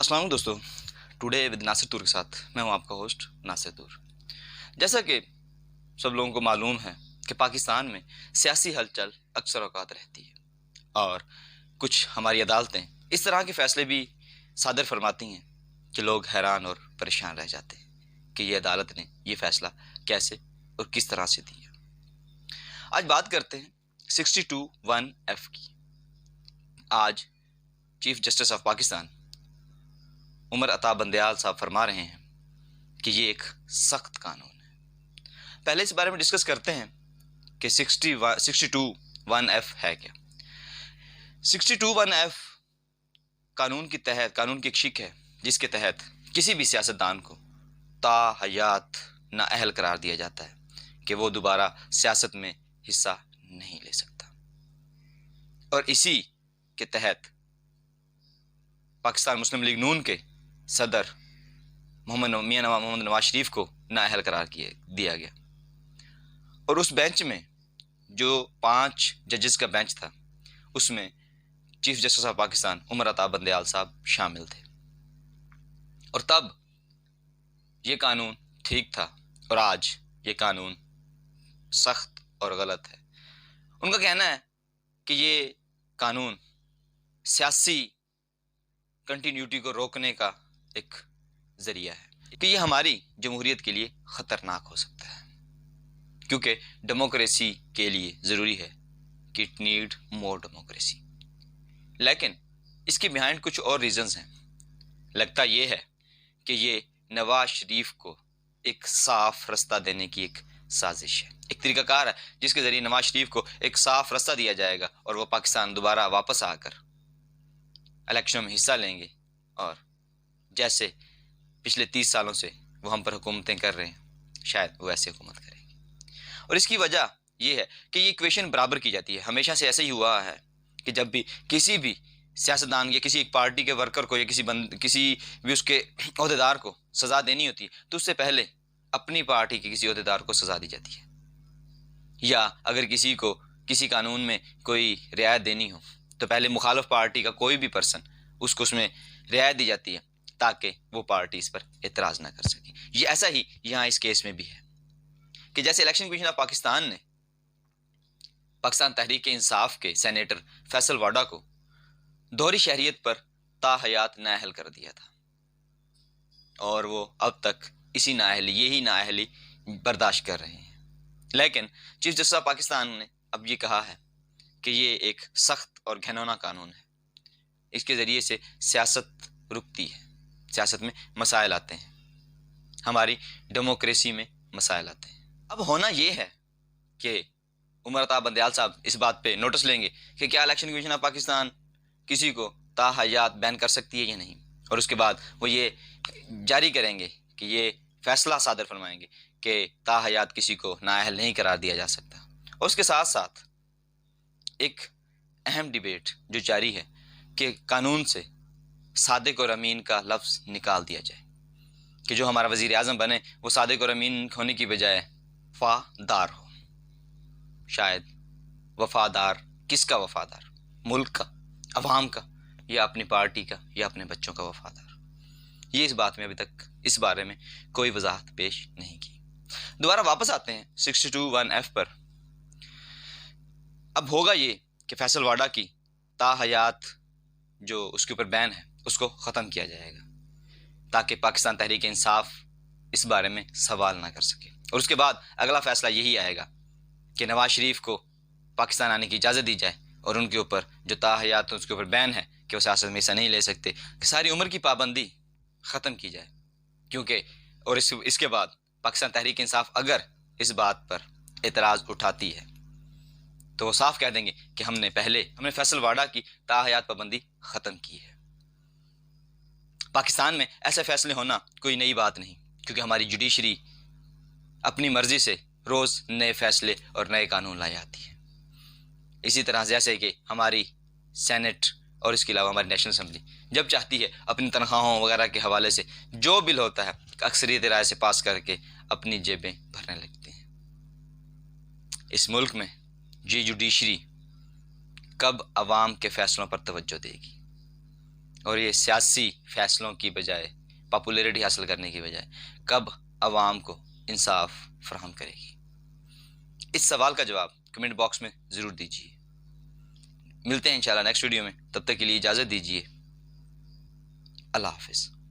السلام علیکم دوستو، ٹوڈے ود ناصر تور کے ساتھ میں ہوں آپ کا ہوسٹ ناصر تور۔ جیسا کہ سب لوگوں کو معلوم ہے کہ پاکستان میں سیاسی ہلچل اکثر اوقات رہتی ہے اور کچھ ہماری عدالتیں اس طرح کے فیصلے بھی صادر فرماتی ہیں کہ لوگ حیران اور پریشان رہ جاتے ہیں کہ یہ عدالت نے یہ فیصلہ کیسے اور کس طرح سے دیا۔ آج بات کرتے ہیں 62(1)(f) کی۔ آج chief justice of Pakistan Umar Ata Bandial صاحب فرما رہے ہیں کہ یہ ایک سخت قانون ہے۔ پہلے اس بارے میں ڈسکس کرتے ہیں کہ 62(1)(f) ہے کیا۔ 62(1)(f) قانون کی ایک شق ہے جس کے تحت کسی بھی سیاستدان کو تا حیات نااہل قرار دیا جاتا ہے کہ وہ دوبارہ سیاست میں حصہ نہیں لے سکتا، اور اسی کے تحت پاکستان مسلم لیگ نون کے صدر میاں محمد نواز شریف کو نااہل قرار دیا گیا، اور اس بینچ میں جو 5 ججز کا بینچ تھا اس میں chief justice of Pakistan Umar Ata Bandial صاحب شامل تھے، اور تب یہ قانون ٹھیک تھا اور آج یہ قانون سخت اور غلط ہے۔ ان کا کہنا ہے کہ یہ قانون سیاسی کنٹینیوٹی کو روکنے کا ایک ذریعہ ہے کہ یہ ہماری جمہوریت کے لیے خطرناک ہو سکتا ہے، کیونکہ ڈیموکریسی کے لیے ضروری ہے کہ اٹ نیڈ مور ڈیموکریسی۔ لیکن اس کے بیہائنڈ کچھ اور ریزنز ہیں۔ لگتا یہ ہے کہ یہ نواز شریف کو ایک صاف رستہ دینے کی ایک سازش ہے، ایک طریقہ کار ہے جس کے ذریعے نواز شریف کو ایک صاف رستہ دیا جائے گا اور وہ پاکستان دوبارہ واپس آ کر الیکشن میں حصہ لیں گے، اور جیسے پچھلے 30 سالوں سے وہ ہم پر حکومتیں کر رہے ہیں شاید وہ ایسے حکومت کریں گے۔ اور اس کی وجہ یہ ہے کہ یہ ایکویشن برابر کی جاتی ہے۔ ہمیشہ سے ایسے ہی ہوا ہے کہ جب بھی کسی بھی سیاستدان یا کسی ایک پارٹی کے ورکر کو یا کسی بھی اس کے عہدیدار کو سزا دینی ہوتی ہے تو اس سے پہلے اپنی پارٹی کے کسی عہدیدار کو سزا دی جاتی ہے، یا اگر کسی کو کسی قانون میں کوئی رعایت دینی ہو تو پہلے مخالف پارٹی کا کوئی بھی پرسن اس کو اس میں رعایت دی جاتی ہے تاکہ وہ پارٹی اس پر اعتراض نہ کر سکے۔ یہ ایسا ہی یہاں اس کیس میں بھی ہے کہ جیسے الیکشن کمیشن آف پاکستان نے پاکستان تحریک انصاف کے سینیٹر فیصل واڈا کو دوہری شہریت پر تا حیات نااہل کر دیا تھا، اور وہ اب تک یہی نااہلی برداشت کر رہے ہیں۔ لیکن چیف جسٹس آف پاکستان نے اب یہ کہا ہے کہ یہ ایک سخت اور گھناؤنا قانون ہے، اس کے ذریعے سے سیاست رکتی ہے، سیاست میں مسائل آتے ہیں، ہماری ڈیموکریسی میں مسائل آتے ہیں۔ اب ہونا یہ ہے کہ عمر عطا بندیال صاحب اس بات پہ نوٹس لیں گے کہ کیا الیکشن کمیشن آف پاکستان کسی کو تا حیات بین کر سکتی ہے یا نہیں، اور اس کے بعد وہ یہ جاری کریں گے کہ یہ فیصلہ صادر فرمائیں گے کہ تا حیات کسی کو نااہل نہیں قرار دیا جا سکتا۔ اور اس کے ساتھ ساتھ ایک اہم ڈیبیٹ جو جاری ہے کہ قانون سے صادق اور امین کا لفظ نکال دیا جائے، کہ جو ہمارا وزیر اعظم بنے وہ صادق اور امین ہونے کی بجائے وفادار ہو۔ شاید وفادار کس کا وفادار؟ ملک کا، عوام کا، یا اپنی پارٹی کا، یا اپنے بچوں کا وفادار؟ یہ اس بات میں ابھی تک اس بارے میں کوئی وضاحت پیش نہیں کی۔ دوبارہ واپس آتے ہیں 62(1)(f) پر۔ اب ہوگا یہ کہ فیصل واڈا کی تا حیات جو اس کے اوپر بین ہے اس کو ختم کیا جائے گا تاکہ پاکستان تحریک انصاف اس بارے میں سوال نہ کر سکے، اور اس کے بعد اگلا فیصلہ یہی آئے گا کہ نواز شریف کو پاکستان آنے کی اجازت دی جائے، اور ان کے اوپر جو تا حیات اس کے اوپر بین ہے کہ وہ سیاست میں حصہ نہیں لے سکتے، کہ ساری عمر کی پابندی ختم کی جائے، کیونکہ اور اس کے بعد پاکستان تحریک انصاف اگر اس بات پر اعتراض اٹھاتی ہے تو وہ صاف کہہ دیں گے کہ ہم نے فیصل واڈا کی تا حیات پابندی ختم کی ہے۔ پاکستان میں ایسے فیصلے ہونا کوئی نئی بات نہیں، کیونکہ ہماری جوڈیشری اپنی مرضی سے روز نئے فیصلے اور نئے قانون لائے آتی ہے۔ اسی طرح جیسے کہ ہماری سینٹ اور اس کے علاوہ ہماری نیشنل اسمبلی جب چاہتی ہے اپنی تنخواہوں وغیرہ کے حوالے سے جو بل ہوتا ہے اکثریت رائے سے پاس کر کے اپنی جیبیں بھرنے لگتے ہیں۔ اس ملک میں یہ جوڈیشری کب عوام کے فیصلوں پر توجہ دے گی؟ اور یہ سیاسی فیصلوں کی بجائے، پاپولیرٹی حاصل کرنے کی بجائے کب عوام کو انصاف فراہم کرے گی؟ اس سوال کا جواب کمنٹ باکس میں ضرور دیجیے۔ ملتے ہیں انشاءاللہ نیکسٹ ویڈیو میں، تب تک کے لیے اجازت دیجیے۔ اللہ حافظ۔